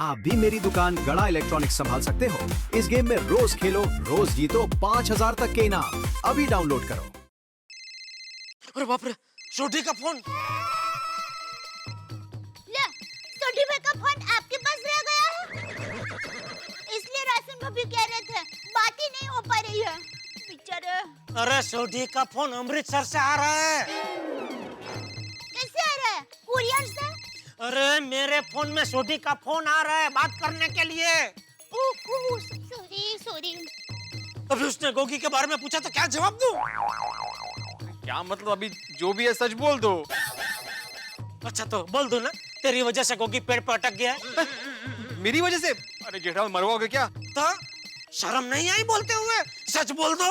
आप भी मेरी दुकान गड़ा इलेक्ट्रॉनिक्स संभाल सकते हो। इस गेम में रोज खेलो, रोज जीतो 5000 तक के इनाम। अभी डाउनलोड करो। अरे बाप रे, छोटी का फोन। ले, छोटी भाई का फोन आपके पास रह गया है। इसलिए राशन भाभी कह रहे थे बात ही नहीं हो पा रही है, बेचारे। अरे छोटी का फोन अमृतसर से आ रहा है। कैसे आ रहा है? कुरियर से? अरे मेरे फोन में छोटी का फोन आ रहा है बात करने के लिए। सॉरी। अभी उसने गोगी के बारे में पूछा तो क्या जवाब दूं? क्या मतलब? अभी जो भी है सच बोल दो। अच्छा तो बोल दो ना, तेरी वजह से गोगी पेड़ पर अटक गया है। मेरी वजह से? अरे जेठालाल मरवाओगे क्या? तो शर्म नहीं आई बोलते हुए? सच बोल दो।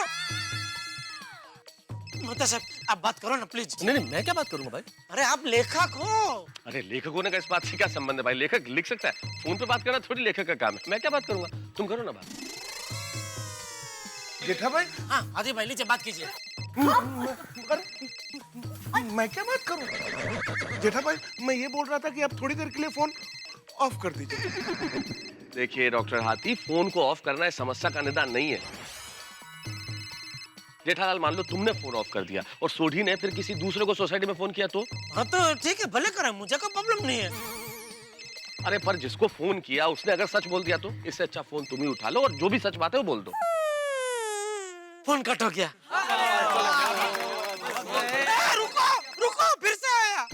मोहता साहब आप बात करो ना प्लीज। नहीं मैं क्या बात करूंगा भाई? अरे आप लेखक हो। अरे लेखक होने का इस बात से क्या संबंध है भाई? लेखक लिख सकता है, फोन पे बात करना थोड़ी लेखक का काम है। मैं क्या बात करूंगा, तुम करो ना बात। जेठा भाई, हाँ आदि भाई लीजिए बात कीजिए। मैं क्या बात करूं? जेठा भाई मैं ये बोल रहा था कि आप थोड़ी देर के लिए फोन ऑफ कर दीजिए। देखिए डॉक्टर हाथी, फोन को ऑफ करना इस समस्या का निदान नहीं है। जेठालाल मान लो तुमने फोन ऑफ कर दिया और सोढ़ी ने फिर किसी दूसरे को सोसाइटी में फोन किया तो? हाँ तो ठीक है, भले करें, मुझे कोई प्रॉब्लम नहीं है। अरे पर जिसको फोन किया उसने अगर सच बोल दिया तो? इससे अच्छा फोन तुम ही उठा लो और जो भी सच बात है वो बोल दो। फोन कट हो गया। रुको फिर से आया।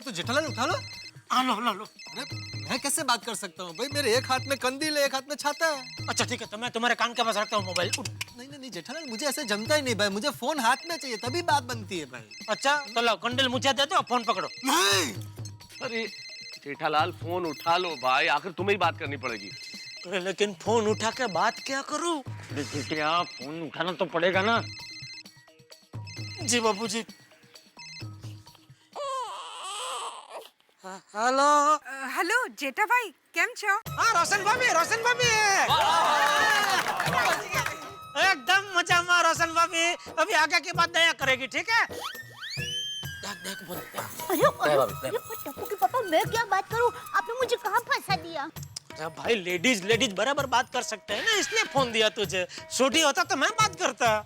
तो जेठालाल उठा लो। लो। अरे मैं कैसे बात कर सकता हूँ भाई? मेरे एक हाथ में कंदील है, एक हाथ में छाता है। अच्छा ठीक है, तो मैं तुम्हारे कान के पास रखता हूँ मोबाइल। नहीं जेठालाल, मुझे ऐसे जमता ही नहीं भाई। मुझे फोन हाथ में चाहिए तभी बात बनती है भाई। अच्छा तो लो कंडल मुझे दे दो, फोन पकड़ो। नहीं। अरे जेठालाल फोन उठा लो भाई, आखिर तुम्हें ही बात करनी पड़ेगी। लेकिन फोन उठा के बात क्या करूं? बेटिया फोन उठाना तो पड़ेगा ना। जी बाबूजी। हेलो। हेलो जेठा भाई, केम छो? हाँ रोशन भाभी है। एकदम मजा में रोशन भाभी। अभी आगे की बात दया करेगी, ठीक है? देख बोल। अरे टप्पू के पापा, मैं क्या बात करूं? आपने मुझे कहां फंसा दिया? अरे भाई लेडीज बराबर बात कर सकते हैं ना, इसलिए फोन दिया तुझे। छोटी होता तो मैं बात करता।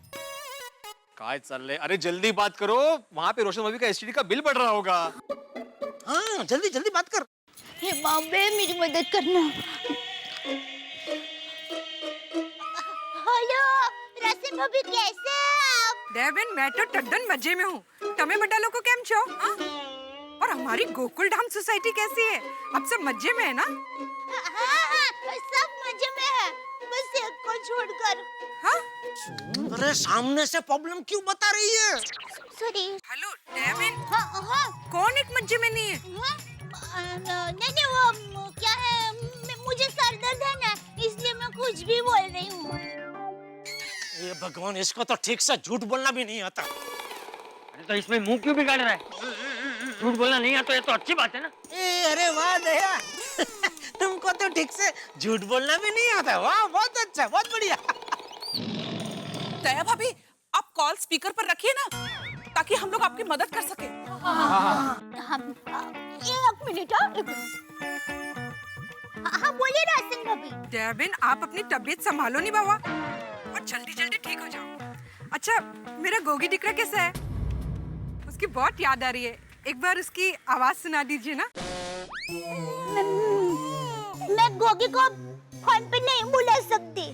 काय चल रहे? अरे जल्दी बात करो, वहाँ पे रोशन भाभी का एसटीडी का बिल बढ़ रहा होगा। हाँ जल्दी बात कर। हे बाबे मेरी मदद करना। हेलो राशन भाभी, कैसे आप? डेविन मैं तो टड्डन मजे में हूँ। तमे बड़ा लोगो केम छो? हाँ? और हमारी गोकुल धाम सोसाइटी कैसी है? अब सब मजे में है ना? हाँ, सब मजे में है, बस एक को छोड़कर। हाँ? अरे सामने से प्रॉब्लम क्यों बता रही है? सॉरी। Hello Devin. हाँ। कौन एक मजे में नहीं है? नहीं वो क्या है, मुझे सर दर्द है ना, इसलिए मैं कुछ भी बोल रही हूँ। ये भगवान, इसको तो ठीक से झूठ बोलना भी नहीं आता। अरे तो इसमें मुंह क्यों बिगाड़ रहा है? झूठ बोलना नहीं आता, ये तो अच्छी बात है ना। अरे वाह दया। तुमको तो ठीक से झूठ बोलना भी नहीं आता। वाह बहुत अच्छा, बहुत बढ़िया। दया भाभी, आप कॉल स्पीकर पर रखिए ना, ताकि हम लोग आपकी मदद कर सके। एक मिनट। हाँ बोलिए राशन भाभी। डेविन आप अपनी तबीयत संभालो नहीं बाबा, और जल्दी ठीक हो जाओ। अच्छा मेरा गोगी दिकरा कैसा है? उसकी बहुत याद आ रही है, एक बार उसकी आवाज सुना दीजिए ना। मैं गोगी को फोन पे नहीं बुला सकती।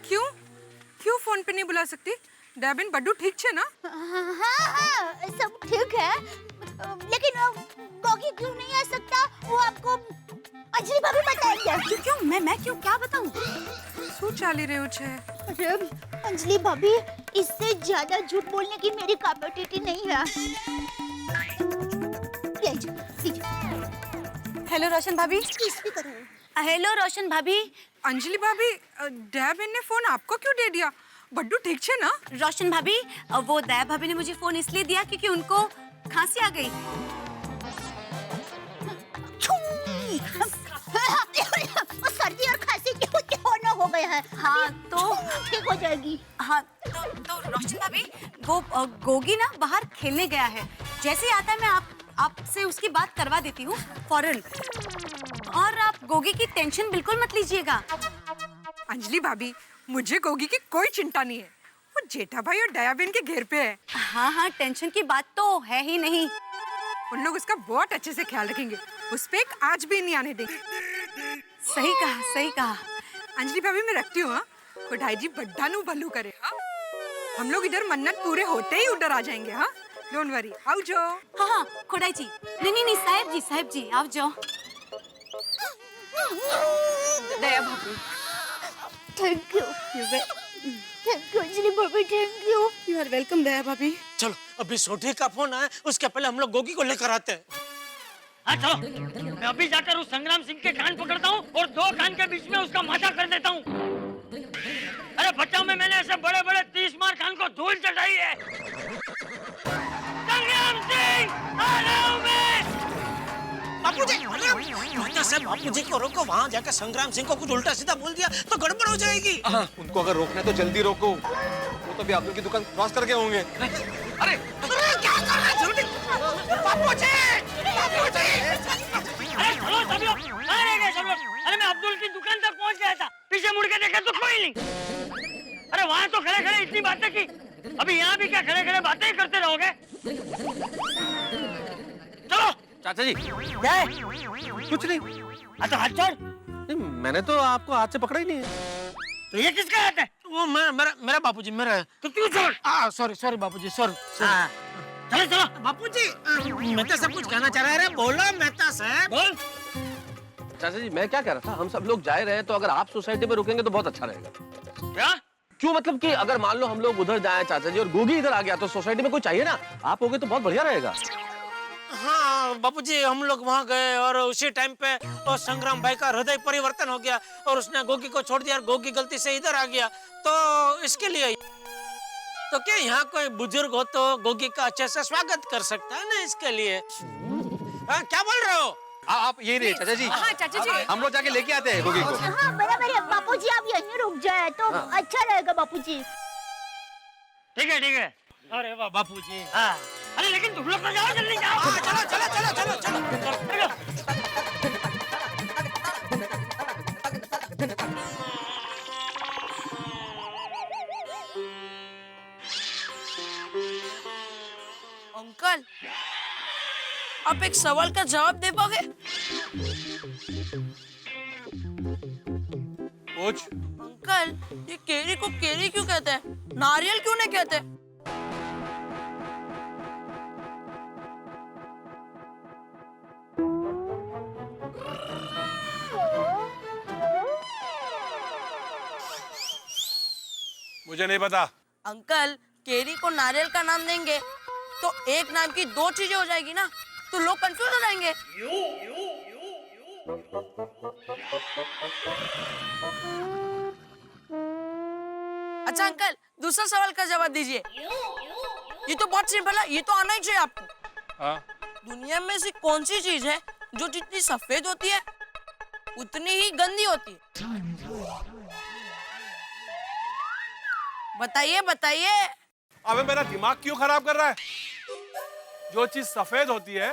क्यों फोन पे नहीं बुला सकती? डेविन बड्डू ठीक छे ना? हाँ, सब ठीक है, लेकिन गोगी क्यों नहीं आ सकता वो आपको अंजलि भाभी बताएंगे। क्यों मैं क्यों क्या बताऊं? શું ચાલી રહ્યું છે? अरे अंजलि भाभी, इससे ज्यादा झूठ बोलने की मेरी कैपेसिटी नहीं है। हेलो रोशन भाभी। हेलो रोशन भाभी। अंजलि भाभी, डेविन ने फोन आपको क्यों दे दिया? बड्डू ठीक छे ना? रोशन भाभी, वो दया भाभी ने मुझे फोन इसलिए दिया क्योंकि उनको खांसी आ गई। सर्दी और खांसी क्यों हो गया है? हाँ तो ठीक हो जाएगी। हाँ तो रोशन भाभी, वो गोगी ना बाहर खेलने गया है। जैसे ही आता है मैं आपसे उसकी बात करवा देती हूँ फौरन। और आप गोगी की टेंशन बिल्कुल मत लीजिएगा। अंजलि भाभी, मुझे गोगी की कोई चिंता नहीं है। वो जेठा भाई और दया बहन के घर पे है। हाँ हाँ, टेंशन की बात तो है ही नहीं। उन लोग उसका बहुत अच्छे से ख्याल रखेंगे, उस पे एक आज भी नहीं आने देंगे। सही कहा, सही कहा। अंजलि भाभी मैं रखती हूँ। हाँ, खुदाई जी बड्ढा नु भल्लू करे। हाँ, हम लोग इधर मन्नत पूरे होते ही उधर आ जाएंगे। हाँ, डोंट वरी, आओ जो। हाँ हाँ खुदाई जी, नहीं साहब जी आप जाओ। दया भाभी, thank you Anjali bhabhi, thank you. You are welcome Daya bhabhi. चलो अभी सोठी का फोन आया, उसके पहले हम लोग गोगी को लेकर आते हैं। हाँ चलो, मैं अभी जाकर उस संग्राम सिंह के कान पकड़ता हूँ और 2 कान के बीच में उसका माथा कर देता हूँ। अरे बच्चों में मैंने ऐसे बड़े बड़े 30 मार कान को धूल चटाई है। संग्राम सिंह, आ रहा हूँ मैं। बापूजी, बापूजी को रोको। वहाँ जाकर संग्राम सिंह को कुछ उल्टा सीधा बोल दिया तो गड़बड़ हो जाएगी। उनको अगर रोकना है तो जल्दी रोको, वो तो अभी अब्दुल की दुकान क्रॉस करके होंगे। अरे क्या कर रहे हैं, जल्दी। बापूजी, अरे चलो सब लोग, कहाँ रह गए सब लोग? अरे मैं अब्दुल की दुकान तक पहुँच गया था, पीछे मुड़ के देखा तो कोई नहीं। अरे वहाँ तो खड़े खड़े इतनी बातें की, अभी यहाँ भी क्या खड़े खड़े बातें करते रहोगे? चलो। चाचा जी क्या है? कुछ नहीं। तो हाथ छोड़। नहीं, मैंने तो आपको हाथ से पकड़ा ही नहीं है। तो ये किसका हाथ है? वो मेरा बापूजी, मेरा है। तो क्यों छोड़? सॉरी बापूजी, सॉरी। चलो चलो। बापूजी, मेहता साहब कुछ कहना चाह रहे हैं। बोलो मेहता साहब। बोल। चाचा जी मैं क्या कह रहा था, हम सब लोग जा रहे हैं तो अगर आप सोसाइटी में रुकेंगे तो बहुत अच्छा रहेगा। क्या? क्यों, मतलब कि अगर मान लो हम लोग उधर जाएं चाचा जी और गोगी इधर आ गया तो सोसाइटी में कोई चाहिए ना, आप होगे तो बहुत बढ़िया रहेगा। हाँ बापूजी, हम लोग वहाँ गए और उसी टाइम पे और संग्राम भाई का हृदय परिवर्तन हो गया और उसने गोगी को छोड़ दिया और गोगी गलती से इधर आ गया। तो इसके लिए तो क्या यहाँ कोई बुजुर्ग हो तो गोगी का अच्छे से स्वागत कर सकता है ना, इसके लिए। क्या बोल रहे हो? आप यही रहिए चाचा जी। हाँ चाचा जी, हम लोग जाके लेके आते हैं गोगी को। हाँ बराबर है बापूजी, आप यहीं रुक जाए तो अच्छा रहेगा बापूजी। ठीक है। अरे वाह बापूजी। हाँ। अरे लेकिन तुम लोग तो जाओ, जल्दी जाओ। चलो। अंकल, आप एक सवाल का जवाब दे पाओगे? पूछ। अंकल, ये केरी को केरी क्यों कहते हैं? नारियल क्यों नहीं कहते? मुझे नहीं पता। अंकल, केरी को नारियल का नाम देंगे तो एक नाम की 2 चीजें हो जाएगी ना, तो लोग कंफ्यूज हो जाएंगे। अच्छा अंकल, दूसरा सवाल का जवाब दीजिए। ये तो बहुत सिंपल है, ये तो आना ही चाहिए आपको। हाँ। दुनिया में ऐसी कौन सी चीज है जो जितनी सफेद होती है उतनी ही गंदी होती है? बताइए। अबे मेरा दिमाग क्यों खराब कर रहा है? जो चीज सफेद होती है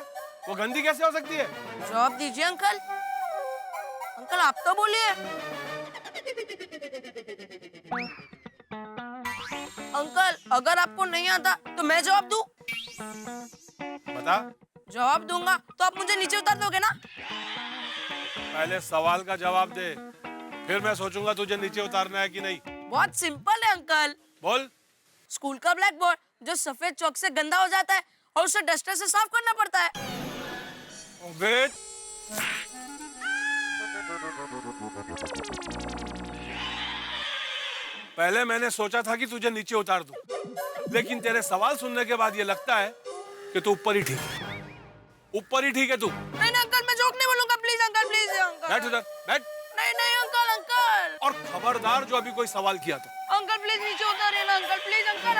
वो गंदी कैसे हो सकती है? जवाब दीजिए अंकल। अंकल आप तो बोलिए। अंकल अगर आपको नहीं आता तो मैं जवाब दूं? बता। जवाब दूंगा तो आप मुझे नीचे उतार दोगे ना? पहले सवाल का जवाब दे, फिर मैं सोचूंगा तुझे नीचे उतारना है कि नहीं। बहुत सिंपल है अंकल। बोल। स्कूल का ब्लैक बोर्ड जो सफेद चौक से गंदा हो जाता है और उसे डस्टर से साफ करना पड़ता है। वेट। पहले मैंने सोचा था कि तुझे नीचे उतार दूं, लेकिन तेरे सवाल सुनने के बाद ये लगता है कि तू ऊपर ही ठीक है। ऊपर ही ठीक है तू। नहीं अंकल, मैं जोक नहीं बोलूंगा। Please uncle, please uncle. बैठ उधर, बैठ। नहीं अंकल। और खबरदार जो अभी कोई सवाल किया तो। अंकल प्लीज नीचे उतारिए ना अंकल, प्लीज अंकल।